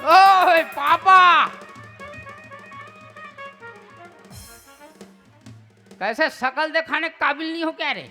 ओए पापा, कैसे शकल दिखाने के काबिल नहीं हो क्या रे?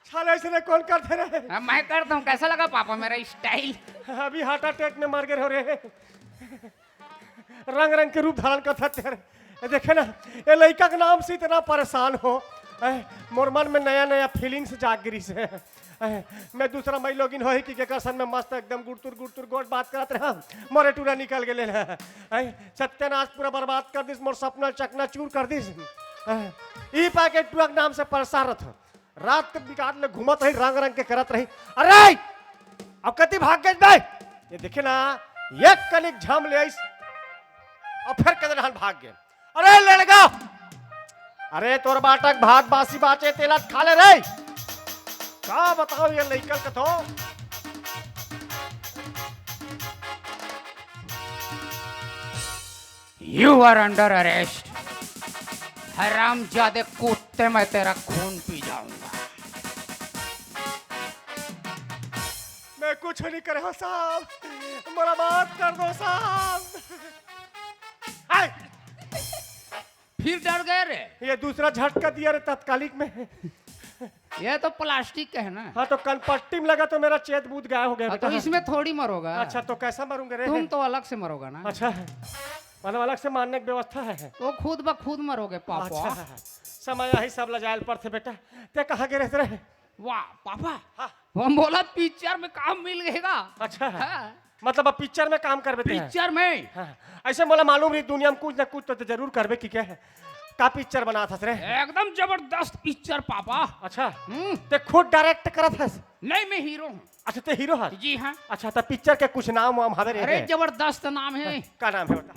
साले ऐसे कौन करते रहे? मैं करता हूँ। कैसा लगा पापा मेरा स्टाइल? अभी हार्ट अटैक में मर गए हो रहे। रंग रंग के रूप धारण करते रहे। देखे ना, ये लड़का के नाम से इतना परेशान हो। मोर मन में नया नया फीलिंग्स जाग गिरी से। मैं दूसरा मई लॉगिन हो कि के सन में मस्त एकदम गुड़तुर गोट बात करत रहा। मोरे टूरा निकल गए। सत्यानाश पूरा बर्बाद कर दिस, मोर सपना चकना चूर कर दिस। ई पैकेट टूआ के नाम से परेशान रह। रात के बिगाड़ ले घूमत रही, रंग रंग के करत रही। अरे अब कति भाग गए भाई? ये देखे ना, एक कनिक झम ले आइस और फिर कदर हन भाग गए। अरे लड़का, अरे तोर बाटक भात बासी बाचे तेला खा ले रे। का बताओ ये लइकल के तो यू आर अंडर अरेस्ट। हरामजादे कुत्ते, मैं तेरा खून पी जाऊंगा। मैं कुछ नहीं करे हो साहब, मेरा बात कर दो साहब। फिर डर गए रे? ये दूसरा झटका दिया रे तत्कालिक में। ये तो प्लास्टिक का है ना। हाँ तो कनपट्टी में लगा तो मेरा चेत बूत गायब हो गया। तो इसमें थोड़ी मरोगा। अच्छा तो कैसा मरूंगे रे? तुम तो अलग से मरोगा ना। अच्छा, मतलब अलग से मारने की व्यवस्था है? तो खुद ब खुद मरोगे पापा। अच्छा, समय ही सब लजायल पर थे बेटा। ते कहाँ गिरे थे? वाह पापा, हाँ। हम बोला पिक्चर में काम मिल गएगा। अच्छा, हाँ। मतलब अब पिक्चर में काम कर बेटे? पिक्चर में हाँ। ऐसे मोला मालूम रही दुनिया में कुछ ना कुछ तो जरूर करबे की क्या है। का पिक्चर बना था रे? एकदम जबरदस्त पिक्चर पापा। अच्छा, ते खुद डायरेक्ट करत हस? नहीं, मैं हीरो हूँ। अच्छा ते हीरो हस? जी हाँ। अच्छा तो पिक्चर के कुछ नाम वाम हवे रे? अरे जबरदस्त नाम है। का नाम है बता?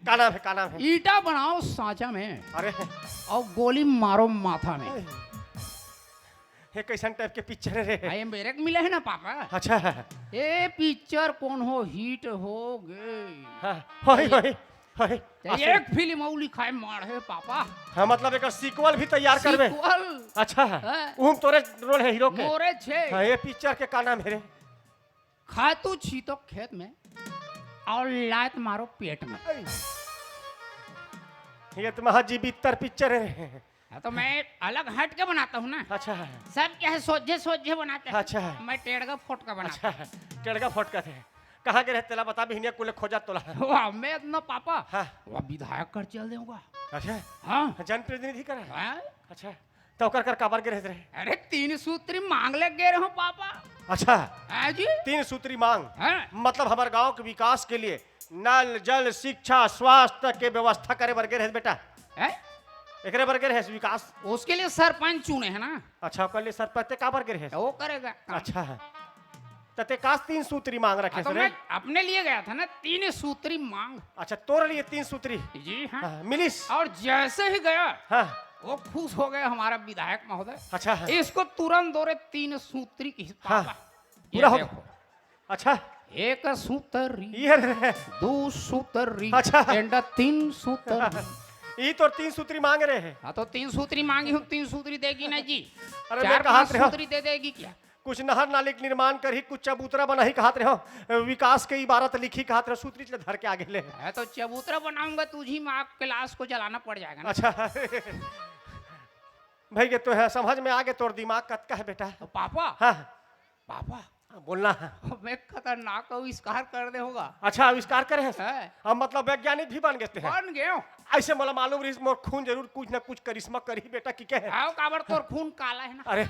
का नाम है? का नाम है? ईटा बनाओ सांचा में अरे और गोली मारो माथा में। ये कैसन टाइप के पिक्चर है रे? ये मेरे को मिले है ना पापा। अच्छा, ये पिक्चर कौन हो हिट हो गए। हाँ होई होई होई। एक फिल्म और लिखाए मार है पापा। हाँ मतलब एक सीक्वल भी तैयार करबे? सीक्वल। अच्छा, हाँ। उम तोरे रोल है हीरो के? मोरे छे। हाँ, ये पिक्चर के का नाम है रे? खातू छीतो खेत में और लात मारो पेट में। ये तो महाजीवितर पिक्चर है। हाँ, तो मैं अलग हट के बनाता हूँ ना। अच्छा सब क्या है सोझे सोझे बनाते हैं। अच्छा। मैं टेढ़गा फोटका बनाता अच्छा, टेढ़गा फोटका थे। कहाँ के रहते ला बता भी हिनिया कुले खोजा तोला। हूँ। वाह, मैं इतना पापा। हाँ। वह विधायक कर चल दूंगा। अच्छा, हाँ। जनप्रतिनिधि कर? हाँ? अच्छा, तो कर कर काबर के रहते रहे? अरे 3 सूत्री मांग ले गए रहो पापा। अच्छा, हाँ जी। 3 सूत्री मांग। हाँ। मतलब हमारे गांव के विकास के लिए नल जल शिक्षा स्वास्थ्य के व्यवस्था करे बरगे रहे बेटा? है? एकरे बरगे रहे विकास? उसके लिए सरपंच चुने हैं ना। अच्छा, कर लिए सरपंच का बरगे रहे? वो करेगा। अच्छा, तते काश 3 सूत्री मांग रखे तो रे? मैं अपने लिए गया था ना 3 सूत्री मांग। अच्छा, तोर लिए 3 सूत्री? जी हाँ। हाँ, मिलिस? और जैसे ही गया हाँ। वो खुश हो गए हमारा विधायक महोदय। अच्छा, इसको तुरंत दौरे 3 सूत्री की हाँ, पापा। पूरा हो। देखो, अच्छा, 1 सूत्री, ये रे। 2 सूत्री अच्छा। एंड 3 सूत्री। ये तो 3 सूत्री मांग रहे हैं। हाँ, तो 3 सूत्री मांगी हूँ, 3 सूत्री देगी ना जी। अरे मैं 4-5 कहा सूत्री दे देगी क्या? कुछ नहर नाले के निर्माण कर ही, कुछ चबूतरा बना ही कहत रहो, विकास के इबारत लिखी कहत रहो, सूत्री चले धर के आगे ले। है तो चबूतरा बनाऊंगा तुझी माँ क्लास को जलाना पड़ जाएगा ना। अच्छा भाई के तो है समझ में आ गए, तोर दिमाग कत का है बेटा? तो पापा, हाँ पापा बोलना है। मैं खतरनाक आविष्कार कर दे होगा। अच्छा, आविष्कार करे हैं? है। हम मतलब वैज्ञानिक भी बन गए हैं? बन गए हो। ऐसे मला मालूम रही मोर खून जरूर कुछ ना कुछ करिश्मा करी बेटा की क्या है? आओ काबर तोर खून काला है ना। अरे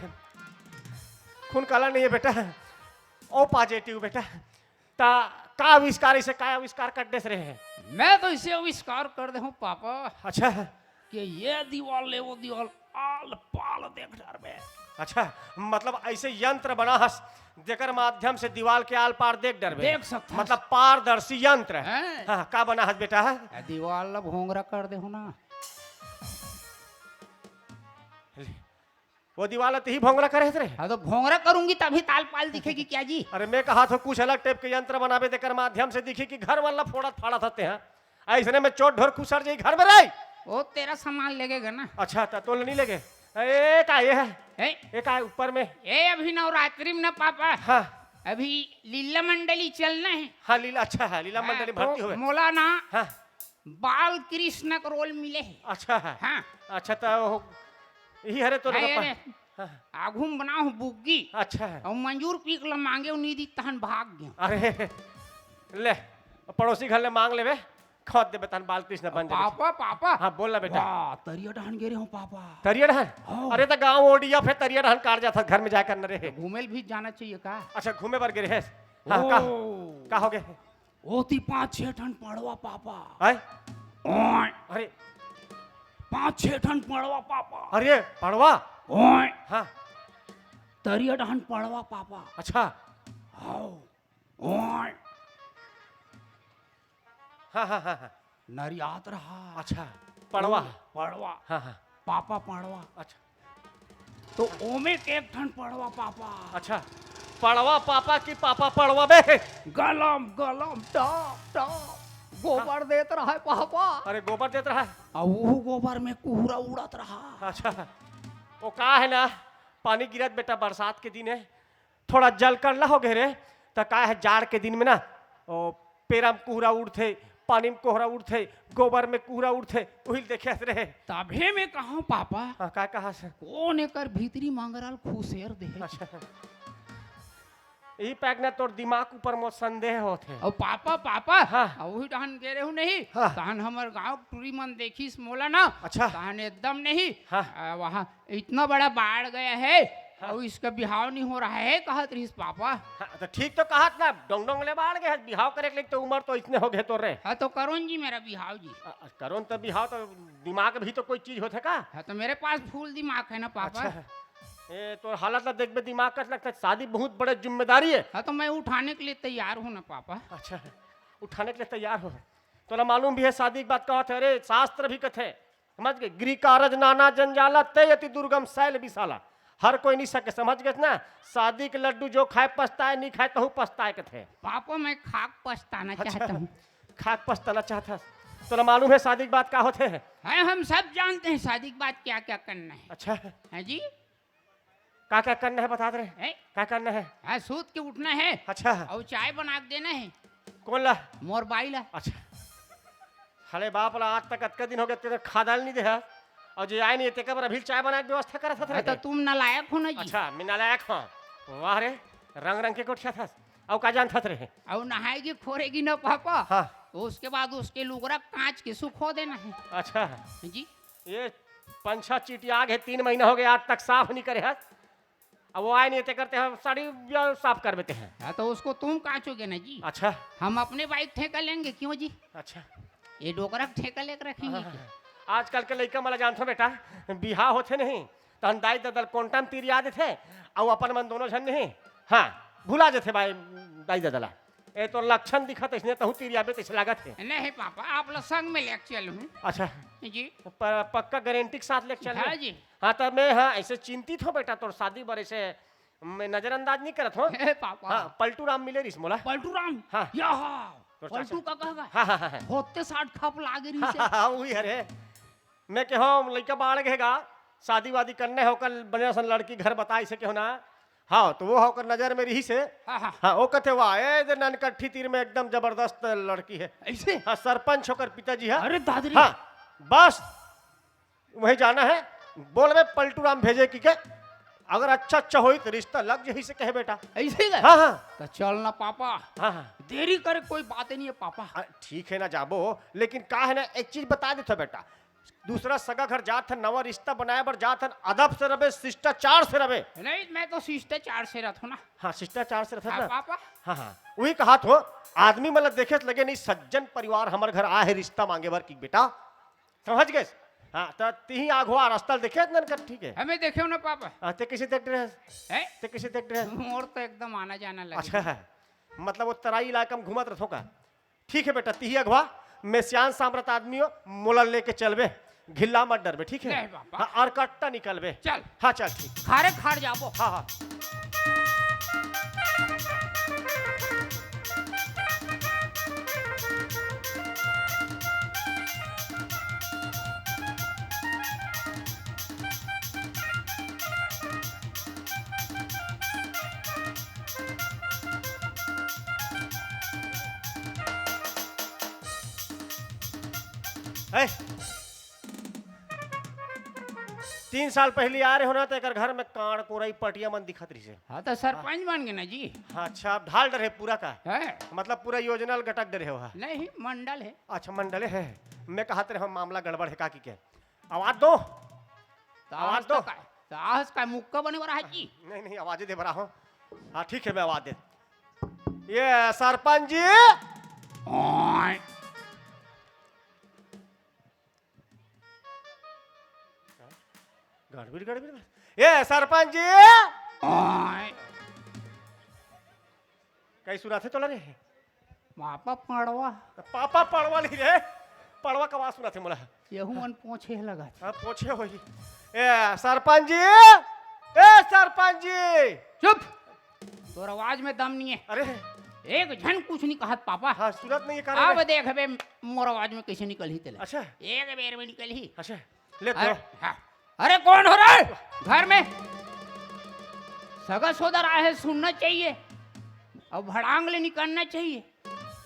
खून काला नहीं है बेटा, ओ पॉजिटिव बेटा। ता का आविष्कार इसे का आविष्कार करने से रहे हैं? मैं तो इसे आविष्कार कर दे हूँ पापा अच्छा, कि ये दीवार ले वो दीवार आल पाल देख डर में। अच्छा, मतलब ऐसे यंत्र बना हस जेकर माध्यम से दीवार के आल पार देख डरबे? देख सकता हस। मतलब पारदर्शी यंत्र। हैं? हाँ, का बना हस बेटा? दीवार ला भोंगरा कर दे हो ना। वो दीवार ही भोंगरा करे थे? हाँ, तो भोंगरा करूंगी तभी ताल पाल दिखेगी क्या जी? अरे मैं कहा था कुछ अलग टाइप के यंत्र बनाबे देकर माध्यम से दिखी कि घर वाला फोड़ा फाड़ा थते हैं, ऐसे में चोट ढोर खुसर जाई घर में रही। वो तेरा सामान लगेगा ना। अच्छा, तो नहीं लगे? एक आए है, ए, एक आए ऊपर में। ए अभी नवरात्रि में ना पापा। हाँ, अभी लीला मंडली चलना है। हाँ लीला, अच्छा है लीला मंडली भर्ती हुए। मोला ना हाँ बाल कृष्ण का रोल मिले है। अच्छा है। हाँ अच्छा तो यही हरे तो है, लगा अरे, हाँ, आघूम बनाओ बुग्गी अच्छा है। और मंजूर पीक ल मांगे नीदी तहन भाग गया। अरे ले पड़ोसी घर ले मांग लेवे, खोद दे बतान बाल कृष्ण बन जाए। पापा पापा हाँ बोल ना बेटा। वाह तरिया डान गे रे हो पापा। तरिया हाँ। डहन, अरे तो गांव ओडिया फिर तरिया डहन काट जाता घर में जाकर न रहे। घूमेल भी जाना चाहिए का। अच्छा घूमे बर गिरे है। हाँ का हो गए? ओती 5-6 टन पड़वा पापा। आए ओए अरे 5-6 टन पड़वा पापा। अरे पड़वा। ओए हाँ तरिया डान पड़वा पापा। अच्छा हाओ ओए हाँ हाँ हाँ हाँ नरियात रहा। अच्छा पड़वा। पड़वा हाँ हाँ पापा पड़वा अच्छा तो ओमे के 1 टन पड़वा पापा। अच्छा पड़वा पापा की पापा पड़वा बे। गलम गलम टॉप टॉप गोबर देत रहा है पापा। अरे गोबर देता रहा है। और वो गोबर में कुहरा उड़त रहा। अच्छा वो का है ना पानी गिरत बेटा, बरसात के दिन है थोड़ा जल कर ला हो गए रे, तो का है जाड़ के दिन में ना ओ पेरा में कुहरा उड़ते, पानी में कोहरा उड़ते, गोबर में कुहरा उड़ते, वही देखे रहे। तभे में कहूँ पापा हाँ का कहा से कौन एकर भीतरी मांगराल खुशेर दे। अच्छा यही पैक ना तोर दिमाग ऊपर मो संदेह होते। और पापा पापा हाँ। और वही टहन गे रहू नहीं। हाँ। तहन हमर गांव टूरी मन देखिस मोला ना। अच्छा। तहन एकदम नहीं। हाँ। वहाँ इतना बड़ा बाढ़ गया है। हाँ। और इसका बिहाव नहीं हो रहा है कहत रहीस पापा। हाँ, तो ठीक तो कहा ना डोंग डोंग ले बाढ़ गए बिहाव करे के लिए, तो उम्र तो इतने हो गए तो रे। हाँ तो करुण जी मेरा बिहाव जी। करो तो बिहाव तो दिमाग भी तो कोई चीज होते का। हाँ तो मेरे पास फूल दिमाग है ना पापा। अच्छा ए तो हालत ना देख बे दिमाग का लगता है, शादी बहुत बड़े जिम्मेदारी है। हाँ तो मैं उठाने के लिए तैयार हूँ ना पापा। अच्छा उठाने के लिए तैयार हो तो ना मालूम भी है शादी की बात कहा थे। अरे शास्त्र भी कथे समझ गए, गृह कारज नाना जंजाला ते अति दुर्गम शैल विशाला। हर कोई नहीं सके समझ गए ना। शादी के लड्डू जो खाए पछताए, नहीं खाए तो पछताए के थे। पापा मैं खाक पछताना अच्छा, चाहता हूँ। खाक पछताना चाहता तो ना मालूम है शादी की बात क्या होते हैं। है हम सब जानते हैं शादी की बात क्या क्या करना है। अच्छा है जी क्या क्या करना है बता दे। है क्या करना है? हाँ सूत के उठना है। अच्छा और चाय बना के देना है। कौन ला? मोर बाई ला। अच्छा हले बाप ला आज तक अतका दिन हो गए तेरे खादाल नहीं दे है। और जो आए नहीं तेरे पर अभी चाय बनाने की व्यवस्था करा था। तो तुम नालायक हो ना जी। अच्छा मैं नालायक हूँ। वाह रे रंग रंग के कोठिया था और का जान था रे। और नहाएगी खोरेगी ना पापा। हाँ तो उसके बाद उसके लुगरा कांच के सुखो देना है। अच्छा जी ये 5-6 चीटी आग है, 3 महीना हो गया आज तक साफ नहीं करे है। अब वो आए नहीं ते करते हैं साड़ी साफ कर देते हैं। हाँ तो उसको तुम कांचोगे ना जी। अच्छा हम अपने बाइक ठेका लेंगे क्यों जी। अच्छा ये डोकरा ठेका लेकर रखेंगे क्या? आजकल के लड़का मला जानते हो बेटा, बिहार होते नहीं तो हम दाई ददल कोंटम तीर याद थे और अपन मन दोनों जन नहीं। हाँ भुला जाते भाई दाई ददला ये तो लक्षण दिखत इसने तो तीर याद ऐसे लागत है। नहीं पापा आप लोग संग में लेकर चलूँ। अच्छा जी पक्का गारंटी के साथ लेके चल। हाँ जी। हाँ तब मैं हाँ ऐसे चिंतित हो बेटा तो शादी बारे से मैं नजरअंदाज नहीं करत हूँ। हे पापा हाँ पलटू राम मिले रिस मोला। पलटू राम। हाँ। या हाँ तो पलटू का कहा हाँ हाँ हाँ होते 60 खप लागे रही से। हाँ वही अरे मैं के हम लड़का बाढ़ गएगा शादी वादी करने हो कल बने सन लड़की घर बताई से क्यों ना। हाँ तो वो होकर नजर में रही से। हाँ हाँ हाँ वो कहते वाह ए ननकट्ठी तीर में एकदम जबरदस्त लड़की है। ऐसे हाँ सरपंच होकर पिताजी है। अरे दादरी। हाँ बस वही जाना है। बोल में पलटू राम भेजे की के अगर अच्छा अच्छा हो तो रिश्ता लग यही से कहे बेटा। ऐसे गए हाँ हाँ तो चलना पापा। हाँ हाँ देरी करे कोई बात नहीं है पापा। ठीक है ना जाबो लेकिन का है ना एक चीज बता देते बेटा, दूसरा सगा घर जात है नवा रिश्ता बनाए बर जात है अदब से रहे शिष्टाचार से रहे। नहीं मैं तो शिष्टाचार से रहता हूँ ना। हाँ शिष्टाचार से रहे हाँ, ना पापा हाँ हाँ वही कहा तो आदमी मतलब देखे तो लगे नहीं सज्जन परिवार हमारे घर आए है रिश्ता मांगे बर की बेटा समझ गए। हाँ तो ती आगुआ रास्ता देखे न कर ठीक है। हमें देखे हो ना पापा। हाँ ते किसी देख रहे है ते किसी देख रहे मोर तो एकदम आना जाना लगे। अच्छा है मतलब वो तराई इलाका में घूमत रहो का। ठीक है बेटा ती अगवा मैं सियान सामरत आदमी हो मोला लेके चलबे घिल्ला मत डरबे ठीक है। नहीं बाबा। हाँ और कट्टा निकलबे। चल हाँ चल ठीक। खारे खाड़ जाबो। हाँ हाँ है 3 साल पहले आ रहे हो ना तो एक घर में कांड कोरई पटिया मन दिखत रही से। हाँ तो सरपंच बन गए ना जी। अच्छा आप ढाल डरे पूरा का है मतलब पूरा योजनल गटक डरे हो। नहीं मंडल है। अच्छा मंडले है। मैं कहते रहे मामला गड़बड़ है का की के आवाज दो तो आवाज दो। तो आज का मुक्का बने वाला है जी। नहीं नहीं आवाज दे बड़ा हूँ। हाँ ठीक है मैं आवाज दे। ये सरपंच जी ओए, गड़बड़ गड़बड़ ये सरपंच जी ओए, कई सुना थे तो रे पापा पड़वा पापा पड़वा नहीं रे पड़वा का आवाज सुना थे मोला। यहू मन पूछे लगा था। हाँ पूछे हो ए सरपंच जी ए सरपंच जी चुप तोर आवाज में दम नहीं है। अरे एक झन कुछ नहीं कहत पापा। हाँ सूरत नहीं है अब कारण देख बे मोर आवाज में कैसे निकल ही तेले। अच्छा एक बेर में निकल ही। अच्छा ले अरे, तो हाँ। अरे कौन हो रहा है घर में? सगा सोदर आए है सुनना चाहिए और भड़ांग ले निकलना चाहिए।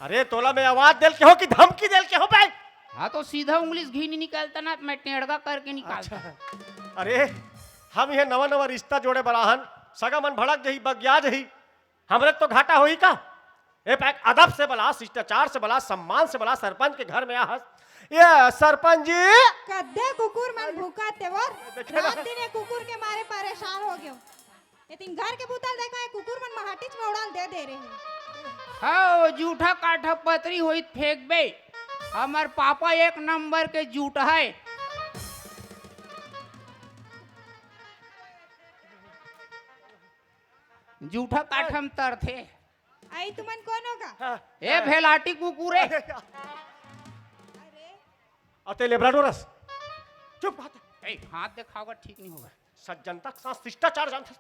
अरे तोला में आवाज देल के हो कि धमकी देल के हो भाई? हाँ तो सीधा उंगली से घी नहीं निकालता ना मैं टेढ़गा करके निकालता। अच्छा अरे हम ये नवा नवा रिश्ता जोड़े बराहन सगा मन भड़क जही बग्या जही हमरे तो घाटा होई का। ए पैक अदब से बला शिष्टाचार से बला सम्मान से बला सरपंच के घर में आ ये सरपंच जी कद्दे कुकुर मन भूखा तेवर देखे ना। रात दिन ये कुकुर के मारे परेशान हो गयो। लेकिन घर के भूतल देखो ये कुकुर मन महाटिच में उड़ाल दे दे रहे हैं। हाँ जूठा काठा पतरी हुई फेंक बे। हमार पापा एक नंबर के जूठ है। जूठा काठ हम तर थे। आई तुमन कौन होगा? हाँ, ए भेलाटी कुकुरे अरे अते लेब्राडोरस चुप बात ए, हाथ दिखाओगा ठीक नहीं होगा। सज्जनता के साथ शिष्टाचार जानते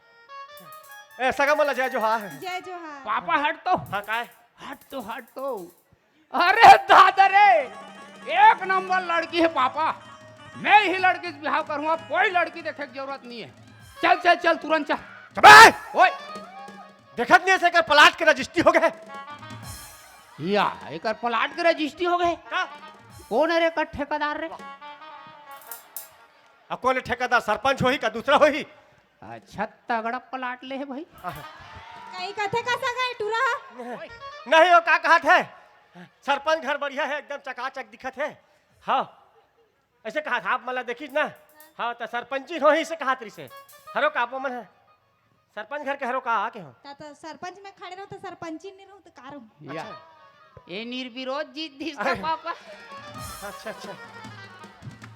ए सगा मन जय जो हाँ है जय जोहार। पापा हट तो हाँ काय हट तो। अरे दादा रे एक नंबर लड़की है पापा। मैं ही लड़की से बिहाव करूंगा कोई लड़की देखे की जरूरत नहीं है। चल चल चल तुरंत चल। चबे ओए देखत नहीं ऐसे कर पलाट के रजिस्ट्री हो गए या एक प्लाट के रजिस्ट्री हो गए। का कौन है रे का ठेकेदार रे? अब कौन ठेकेदार सरपंच होही का दूसरा होही? अच्छा तगड़ा प्लाट ले है भाई। कहीं कथे का सगा है टूरा? नहीं हो का कहत है सरपंच घर बढ़िया है एकदम चकाचक दिखत है। हाँ ऐसे कहा था आप मतलब देखी ना। हाँ तो सरपंची हो ही से कहा तरी से हरो का आपो मन है सरपंच घर के हरो का आके हो तो सरपंच में खड़े रहो तो सरपंची नहीं रहो तो कारो। या ये निर्विरोध जीत दी अरे। पापा। अच्छा अच्छा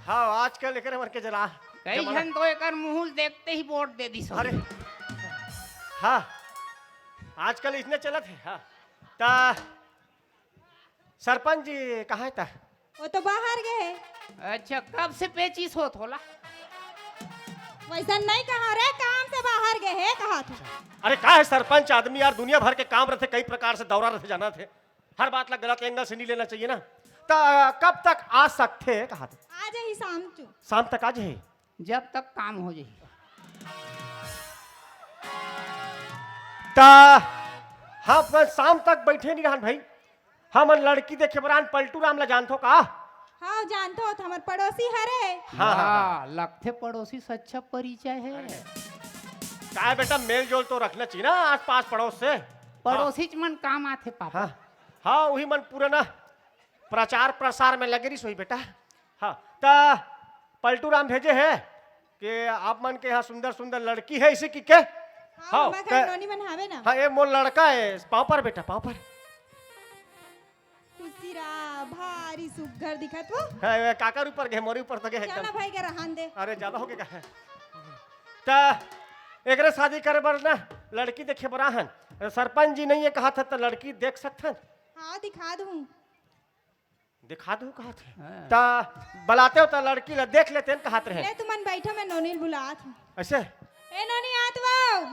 हाँ आजकल एक मन के जला कई जन तो एक मुंह देखते ही वोट दे दी सब। अरे हाँ आजकल इसने चलत है। हाँ ता सरपंच जी कहाँ है ता? वो तो बाहर गए हैं। अच्छा कब से पेचिस होत होला? वैसा नहीं कहा रे काम से बाहर गए हैं कहा था। अरे का है सरपंच आदमी यार दुनिया भर के काम रहते कई प्रकार से दौरा रहते जाना थे हर बात ला गलत एंगल से नहीं लेना चाहिए ना। तो कब तक आ सकते हैं कहा थे? आज ही शाम चु। शाम तक आज है जब तक काम हो जाए। ता हम शाम तक बैठे नहीं रहन भाई। हम लड़की देखे बरान पलटू राम ला जानतो का? हाँ जानते हो हमारे पड़ोसी हरे। हाँ, हाँ, लगते पड़ोसी से अच्छा परिचय है। का है बेटा मेल जोल तो रखना चाहिए ना आस पास पड़ोस से। पड़ोसी मन काम आते पापा। हाँ हाँ वही मन पूरा ना प्रचार प्रसार में लगे रही सोई बेटा। हाँ ता पलटू राम भेजे है कि आप मन के यहाँ सुंदर सुंदर लड़की है इसी की के। हाँ मम्मा का नोनी मन हावे ना। हाँ ये मोर लड़का है पाँव पर बेटा पाँव पर। खुशीरा भारी सुघर दिखत वो। हाँ ये काकर ऊपर गए मोरी ऊपर तके है चला एकदम। भाई के रहन दे। अरे ज्यादा हो गया है ता एकरे शादी करे बर ना लड़की देखे बराहन सरपंच जी नहीं ये कहा था तो लड़की देख सकथन। हाँ दिखा दूँ। दिखा दू कहा थे हाँ। ता बुलाते हो तो लड़की ला देख लेते हैं कहा रहे ले तुमन बैठो मैं नोनी बुलात हूँ। ऐसे ए नोनी आत वाओ।